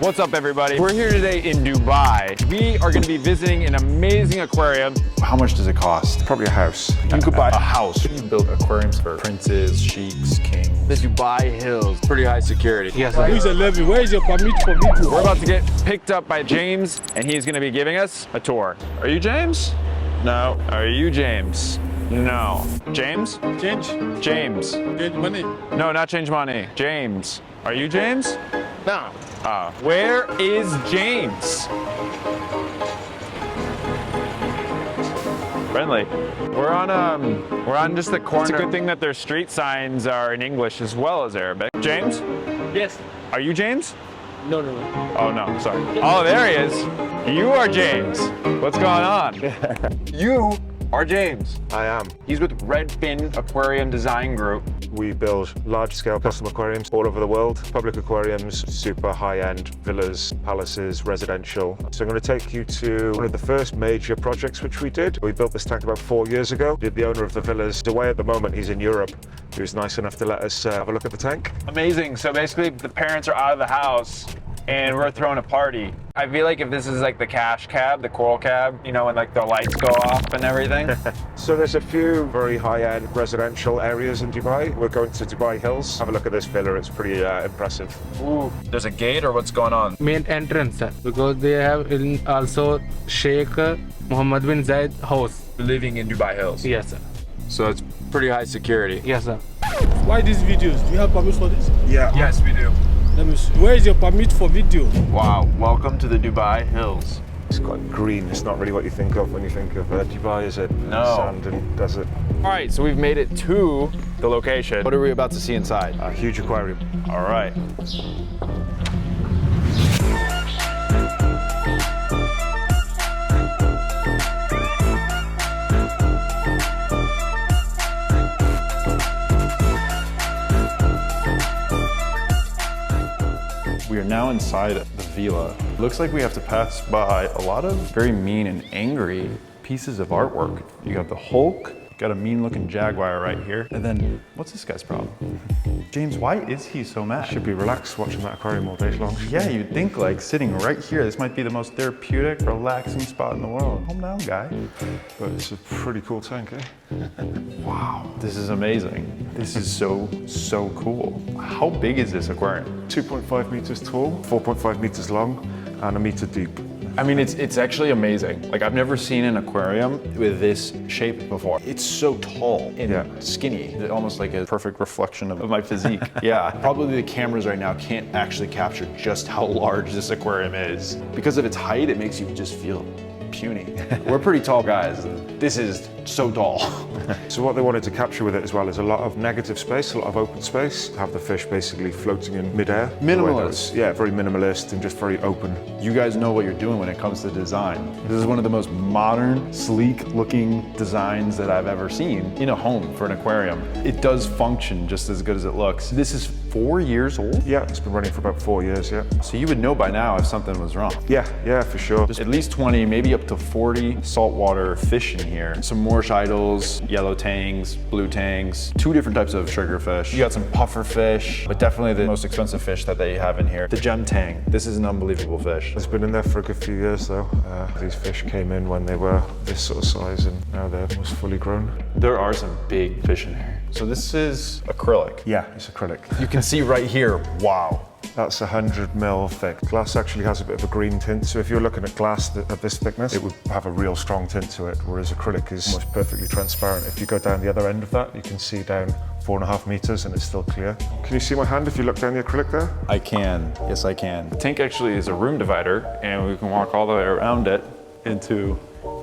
What's up, everybody? We're here today in Dubai. We are going to be visiting an amazing aquarium. How much does it cost? Probably a house. You could buy a house. You build aquariums for princes, sheiks, kings. The Dubai Hills, pretty high security. Yes, Who's a levy? Where is your permit for video? We're about to get picked up by James, and he's going to be giving us a tour. Are you James? No. Are you James? No. James? Change. James. Change money. No, not change money. James. Are you James? Now. Where is James? Friendly. We're on just the corner. It's a good thing that their street signs are in English as well as Arabic. James? Yes. Are you James? No. Oh no, sorry. Oh, there he is. You are James. What's going on? You are James. I am. He's with RedFin Aquarium Design Group. We build large-scale custom aquariums all over the world. Public aquariums, super high-end villas, palaces, residential. So I'm going to take you to one of the first major projects which we did. We built this tank about 4 years ago. The owner of the villas is away at the moment. He's in Europe. He was nice enough to let us have a look at the tank. Amazing. So basically the parents are out of the house and we're throwing a party. I feel like if this is like the cash cab, the coral cab, you know, when like the lights go off and everything. So there's a few very high-end residential areas in Dubai. We're going to Dubai Hills. Have a look at this villa. It's pretty impressive. Ooh, there's a gate or what's going on? Main entrance, sir, because they have also Sheikh Mohammed bin Zayed house. Living in Dubai Hills. Yes, sir. So it's pretty high security. Yes, sir. Why these videos? Do you have permit for this? Yeah. Yes, we do. Let me see. Where is your permit for video? Wow, welcome to the Dubai Hills. It's quite green. It's not really what you think of when you think of Dubai, is it? No. Sand and desert. All right, so we've made it to the location. What are we about to see inside? A huge aquarium. All right. We are now inside the villa. Looks like we have to pass by a lot of very mean and angry pieces of artwork. You got the Hulk, got a mean looking jaguar right here. And then, what's this guy's problem? James, why is he so mad? Should be relaxed watching that aquarium all day long. Yeah, you'd think like sitting right here, this might be the most therapeutic, relaxing spot in the world. Calm down, guy. But it's a pretty cool tank, eh? Wow, this is amazing. This is so cool. How big is this aquarium? 2.5 meters tall, 4.5 meters long, and 1 meter deep. I mean, it's actually amazing. Like, I've never seen an aquarium with this shape before. It's so tall and skinny. It's almost like a perfect reflection of my physique. Yeah, probably the cameras right now can't actually capture just how large this aquarium is. Because of its height, it makes you just feel puny. We're pretty tall guys. This is so tall. So what they wanted to capture with it as well is a lot of negative space, a lot of open space. Have the fish basically floating in midair. Minimalist. Yeah, very minimalist and just very open. You guys know what you're doing when it comes to design. This is one of the most modern, sleek looking designs that I've ever seen in a home for an aquarium. It does function just as good as it looks. This is 4 years old? Yeah, it's been running for about 4 years, yeah. So you would know by now if something was wrong. Yeah, for sure. There's at least 20, maybe up to 40 saltwater fish in here. Some Moorish idols, yellow tangs, blue tangs, 2 different types of triggerfish. You got some puffer fish, but definitely the most expensive fish that they have in here. The gem tang. This is an unbelievable fish. It's been in there for a good few years though. These fish came in when they were this sort of size and now they're almost fully grown. There are some big fish in here. So this is acrylic. Yeah, it's acrylic. You can see right here, wow. That's 100 mil thick. Glass actually has a bit of a green tint, so if you're looking at glass of this thickness, it would have a real strong tint to it, whereas acrylic is almost perfectly transparent. If you go down the other end of that, you can see down 4.5 meters and it's still clear. Can you see my hand if you look down the acrylic there? I can, yes I can. The tank actually is a room divider and we can walk all the way around it into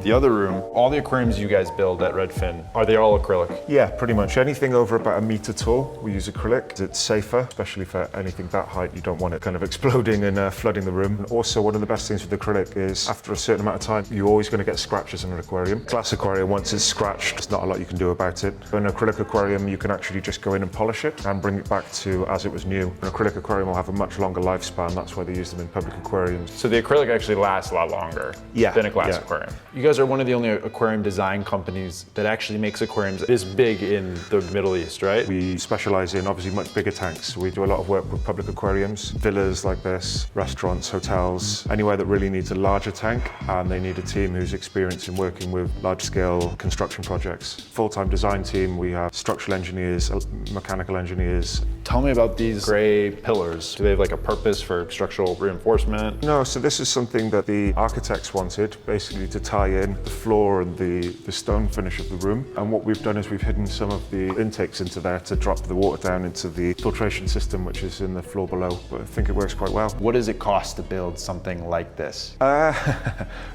the other room. All the aquariums you guys build at RedFin, are they all acrylic? Yeah, pretty much. Anything over about 1 meter tall, we use acrylic. It's safer, especially for anything that height. You don't want it kind of exploding and flooding the room. And also, one of the best things with acrylic is after a certain amount of time, you're always going to get scratches in an aquarium. Glass aquarium, once it's scratched, there's not a lot you can do about it. But an acrylic aquarium, you can actually just go in and polish it and bring it back to as it was new. An acrylic aquarium will have a much longer lifespan. That's why they use them in public aquariums. So the acrylic actually lasts a lot longer than a glass aquarium. You guys guys are one of the only aquarium design companies that actually makes aquariums this big in the Middle East, right? We specialize in obviously much bigger tanks. We do a lot of work with public aquariums, villas like this, restaurants, hotels, anywhere that really needs a larger tank, and they need a team who's experienced in working with large-scale construction projects. Full-time design team, we have structural engineers, mechanical engineers. Tell me about these gray pillars. Do they have like a purpose for structural reinforcement? No, so this is something that the architects wanted, basically to tie in the floor and the stone finish of the room. And what we've done is we've hidden some of the intakes into there to drop the water down into the filtration system, which is in the floor below. But I think it works quite well. What does it cost to build something like this?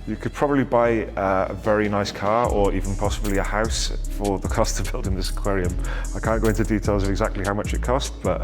You could probably buy a very nice car or even possibly a house for the cost of building this aquarium. I can't go into details of exactly how much it cost, but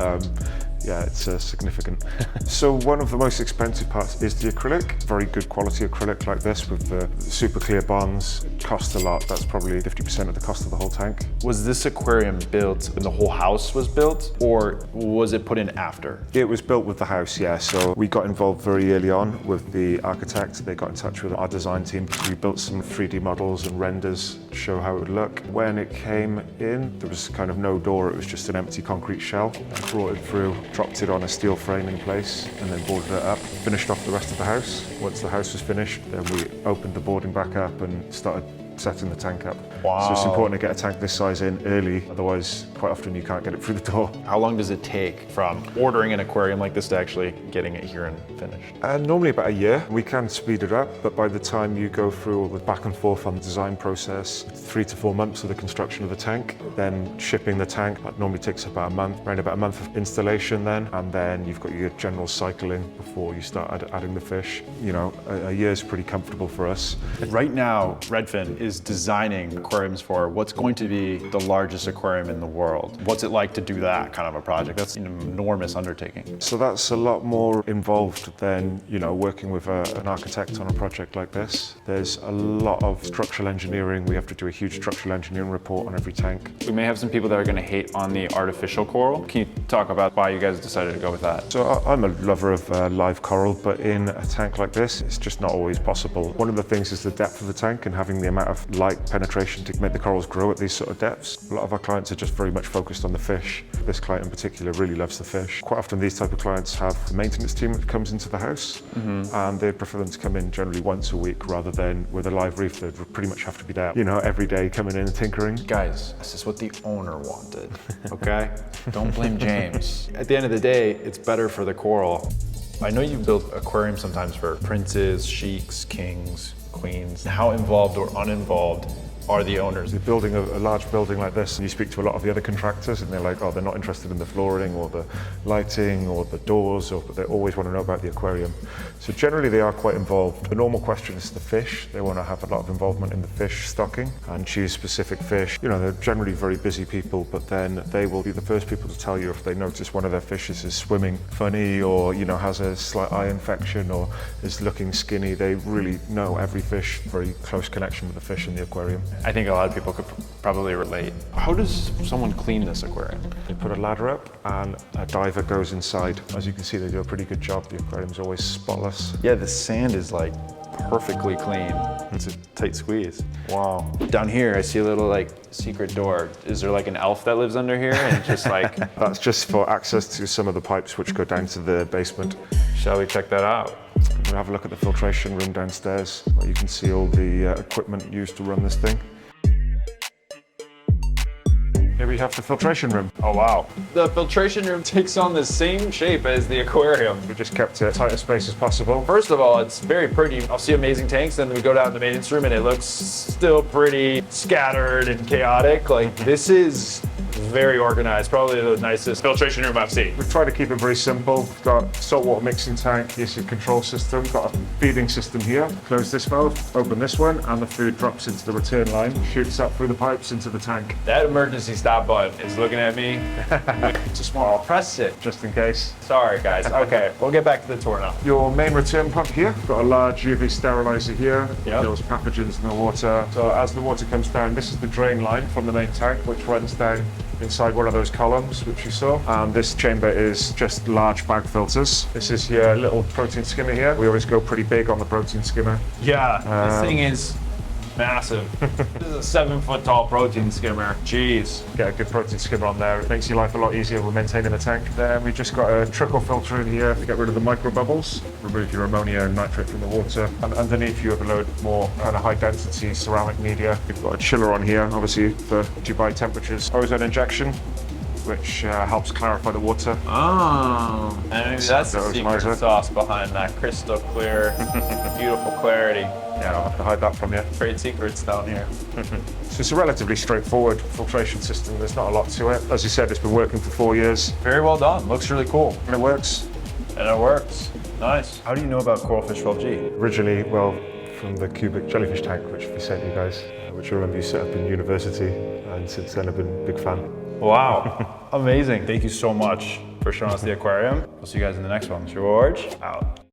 yeah, it's significant. So one of the most expensive parts is the acrylic. Very good quality acrylic like this with the super clear bonds. It costs a lot. That's probably 50% of the cost of the whole tank. Was this aquarium built when the whole house was built, or was it put in after? It was built with the house, yeah. So we got involved very early on with the architect. They got in touch with our design team. We built some 3D models and renders to show how it would look. When it came in, there was kind of no door. It was just an empty concrete shell. I brought it through, dropped it on a steel frame in place, and then boarded it up. Finished off the rest of the house. Once the house was finished, then we opened the boarding back up and started setting the tank up. Wow. So it's important to get a tank this size in early, otherwise quite often you can't get it through the door. How long does it take from ordering an aquarium like this to actually getting it here and finished? Normally about a year. We can speed it up, but by the time you go through all the back and forth on the design process, 3 to 4 months of the construction of the tank, then shipping the tank, that normally takes about a month, around about a month of installation then, and then you've got your general cycling before you start adding the fish. You know, a year is pretty comfortable for us. Right now, RedFin is designing aquariums for what's going to be the largest aquarium in the world. What's it like to do that kind of a project? That's an enormous undertaking. So that's a lot more involved than, you know, working with an architect on a project like this. There's a lot of structural engineering. We have to do a huge structural engineering report on every tank. We may have some people that are going to hate on the artificial coral. Can you talk about why you guys decided to go with that? So I'm a lover of live coral, but in a tank like this, it's just not always possible. One of the things is the depth of the tank and having the amount of light penetration to make the corals grow at these sort of depths. A lot of our clients are just very much focused on the fish. This client in particular really loves the fish. Quite often these type of clients have a maintenance team that comes into the house, and they prefer them to come in generally once a week rather than with a live reef that would pretty much have to be there, you know, every day coming in and tinkering. Guys, this is what the owner wanted, okay? Don't blame James. At the end of the day, it's better for the coral. I know you build aquariums sometimes for princes, sheiks, kings, queens. How involved or uninvolved are the owners? You're building a large building like this, and you speak to a lot of the other contractors, and they're like, oh, they're not interested in the flooring or the lighting or the doors, but they always want to know about the aquarium. So generally they are quite involved. The normal question is the fish. They want to have a lot of involvement in the fish stocking and choose specific fish. You know, they're generally very busy people, but then they will be the first people to tell you if they notice one of their fishes is swimming funny or, you know, has a slight eye infection or is looking skinny. They really know every fish, very close connection with the fish in the aquarium. I think a lot of people could probably relate. How does someone clean this aquarium? You put a ladder up and a diver goes inside. As you can see, they do a pretty good job. The aquarium's always spotless. Yeah, the sand is like perfectly clean. It's a tight squeeze. Wow. Down here, I see a little like secret door. Is there like an elf that lives under here and just like... That's just for access to some of the pipes which go down to the basement. Shall we check that out? We'll have a look at the filtration room downstairs, where you can see all the equipment used to run this thing. Here we have the filtration room. Oh wow. The filtration room takes on the same shape as the aquarium. We just kept it tight as space as possible. First of all, it's very pretty. I'll see amazing tanks, then we go down to the maintenance room and it looks still pretty scattered and chaotic. Like, this is very organized, probably the nicest filtration room I've seen. We've tried to keep it very simple. We've got saltwater mixing tank, here's your control system, got a feeding system here. Close this valve, open this one, and the food drops into the return line, shoots up through the pipes into the tank. That emergency stop button is looking at me. Just want to Press it. just in case. Sorry guys, okay, we'll get back to the tour now. Your main return pump here, got a large UV sterilizer here, Yep. kills pathogens in the water. So as the water comes down, this is the drain line from the main tank, which runs down inside one of those columns, which you saw. And this chamber is just large bag filters. This is your little protein skimmer here. We always go pretty big on the protein skimmer. Yeah, this thing is massive. This is a 7-foot tall protein skimmer. Jeez. Get a good protein skimmer on there. It makes your life a lot easier with maintaining the tank. Then we've just got a trickle filter in here to get rid of the micro bubbles, remove your ammonia and nitrate from the water. And underneath you have a load more kind of high density ceramic media. We've got a chiller on here, obviously for Dubai temperatures. Ozone injection, which helps clarify the water. Oh, and maybe that's the secret sauce behind that crystal clear, beautiful clarity. Yeah, I'll have to hide that from you. Trade secrets down here. So it's a relatively straightforward filtration system. There's not a lot to it. As you said, it's been working for 4 years. Very well done. Looks really cool. And it works. And it works. Nice. How do you know about Coralfish 12G? Originally, well, from the cubic jellyfish tank, which we sent you guys, which I remember you set up in university. And since then, I've been a big fan. Wow, amazing. Thank you so much for showing us the aquarium. We'll see you guys in the next one. George, out.